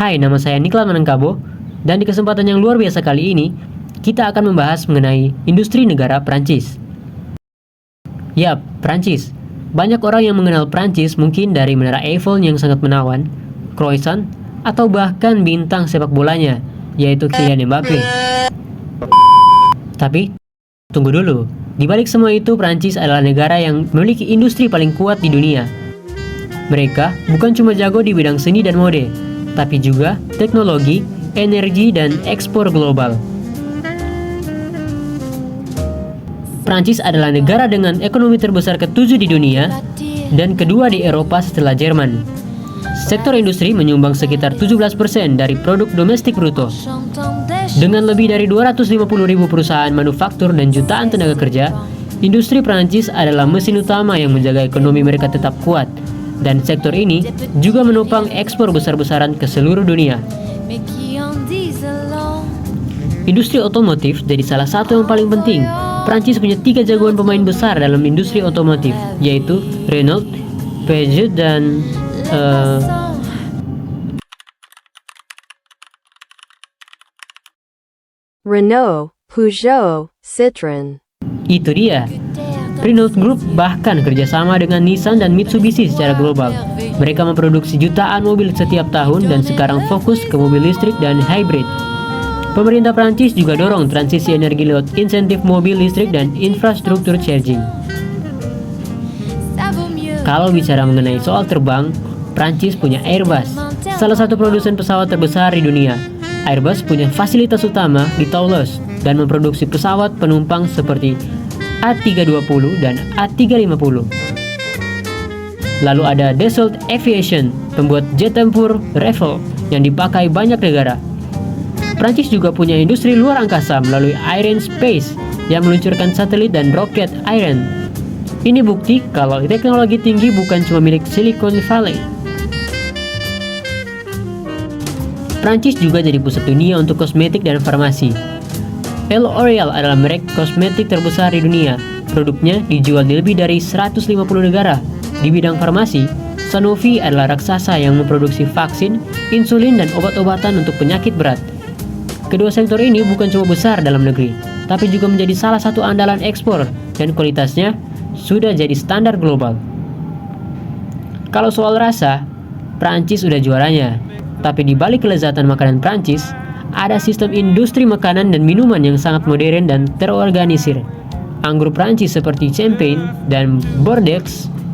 Hai, nama saya Niklas Manengkabo, dan di kesempatan yang luar biasa kali ini, kita akan membahas mengenai industri negara Prancis. Yap, Prancis. Banyak orang yang mengenal Prancis mungkin dari Menara Eiffel yang sangat menawan, croissant, atau bahkan bintang sepak bolanya, yaitu Kylian Mbappe. Tapi, tunggu dulu. Di balik semua itu, Prancis adalah negara yang memiliki industri paling kuat di dunia. Mereka bukan cuma jago di bidang seni dan mode, tapi juga teknologi, energi, dan ekspor global. Prancis adalah negara dengan ekonomi terbesar ke-7 di dunia dan kedua di Eropa setelah Jerman. Sektor industri menyumbang sekitar 17% dari produk domestik bruto. Dengan lebih dari 250.000 perusahaan manufaktur dan jutaan tenaga kerja, industri Prancis adalah mesin utama yang menjaga ekonomi mereka tetap kuat. Dan sektor ini juga menopang ekspor besar-besaran ke seluruh dunia. Industri otomotif jadi salah satu yang paling penting. Prancis punya 3 jagoan pemain besar dalam industri otomotif, yaitu Renault, Peugeot, dan Renault, Peugeot, Citroën. Itu dia. Renault Group bahkan kerjasama dengan Nissan dan Mitsubishi secara global. Mereka memproduksi jutaan mobil setiap tahun dan sekarang fokus ke mobil listrik dan hybrid. Pemerintah Prancis juga dorong transisi energi lewat insentif mobil listrik dan infrastruktur charging. Kalau bicara mengenai soal terbang, Prancis punya Airbus, salah satu produsen pesawat terbesar di dunia. Airbus punya fasilitas utama di Toulouse dan memproduksi pesawat penumpang seperti A320 dan A350. Lalu ada Dassault Aviation, pembuat jet tempur Rafale yang dipakai banyak negara. Prancis juga punya industri luar angkasa melalui Arianespace yang meluncurkan satelit dan roket Ariane. Ini bukti kalau teknologi tinggi bukan cuma milik Silicon Valley. Prancis juga jadi pusat dunia untuk kosmetik dan farmasi. L'Oreal adalah merek kosmetik terbesar di dunia. Produknya dijual di lebih dari 150 negara. Di bidang farmasi, Sanofi adalah raksasa yang memproduksi vaksin, insulin, dan obat-obatan untuk penyakit berat. Kedua sektor ini bukan cuma besar dalam negeri, tapi juga menjadi salah satu andalan ekspor dan kualitasnya sudah jadi standar global. Kalau soal rasa, Prancis udah juaranya. Tapi di balik kelezatan makanan Prancis, ada sistem industri makanan dan minuman yang sangat modern dan terorganisir. Anggur Prancis seperti Champagne dan Bordeaux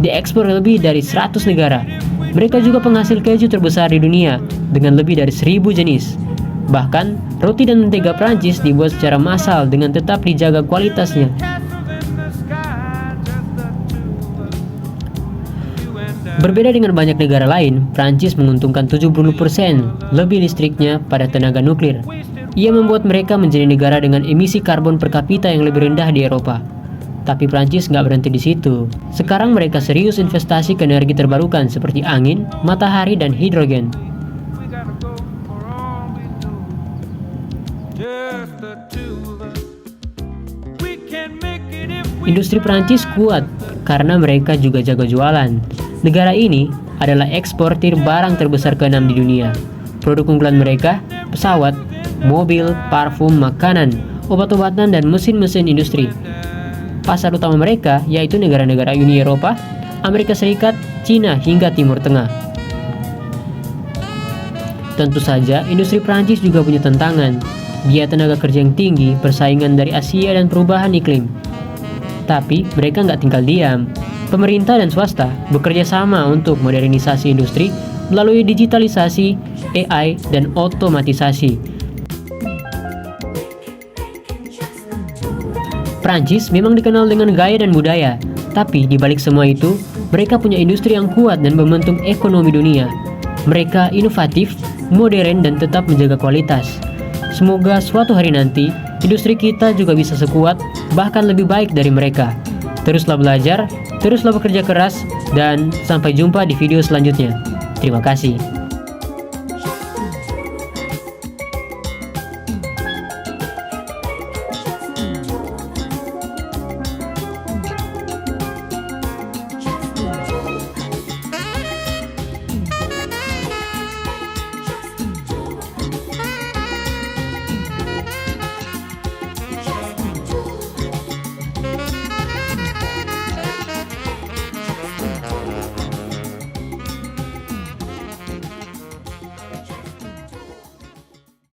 diekspor lebih dari 100 negara. Mereka juga penghasil keju terbesar di dunia dengan lebih dari 1.000 jenis. Bahkan, roti dan mentega Prancis dibuat secara massal dengan tetap dijaga kualitasnya. Berbeda dengan banyak negara lain, Prancis menguntungkan 70% lebih listriknya pada tenaga nuklir. Ia membuat mereka menjadi negara dengan emisi karbon per kapita yang lebih rendah di Eropa. Tapi Prancis nggak berhenti di situ. Sekarang mereka serius investasi ke energi terbarukan seperti angin, matahari, dan hidrogen. Industri Prancis kuat karena mereka juga jago jualan. Negara ini adalah eksportir barang terbesar ke-6 di dunia. Produk unggulan mereka, pesawat, mobil, parfum, makanan, obat-obatan, dan mesin-mesin industri. Pasar utama mereka yaitu negara-negara Uni Eropa, Amerika Serikat, Cina, hingga Timur Tengah. Tentu saja, industri Prancis juga punya tantangan. Biaya tenaga kerja yang tinggi, persaingan dari Asia, dan perubahan iklim. Tapi mereka nggak tinggal diam. Pemerintah dan swasta bekerja sama untuk modernisasi industri melalui digitalisasi, AI, dan otomatisasi. Prancis memang dikenal dengan gaya dan budaya, tapi di balik semua itu, mereka punya industri yang kuat dan membentuk ekonomi dunia. Mereka inovatif, modern, dan tetap menjaga kualitas. Semoga suatu hari nanti, industri kita juga bisa sekuat, bahkan lebih baik dari mereka. Teruslah belajar, teruslah bekerja keras, dan sampai jumpa di video selanjutnya. Terima kasih.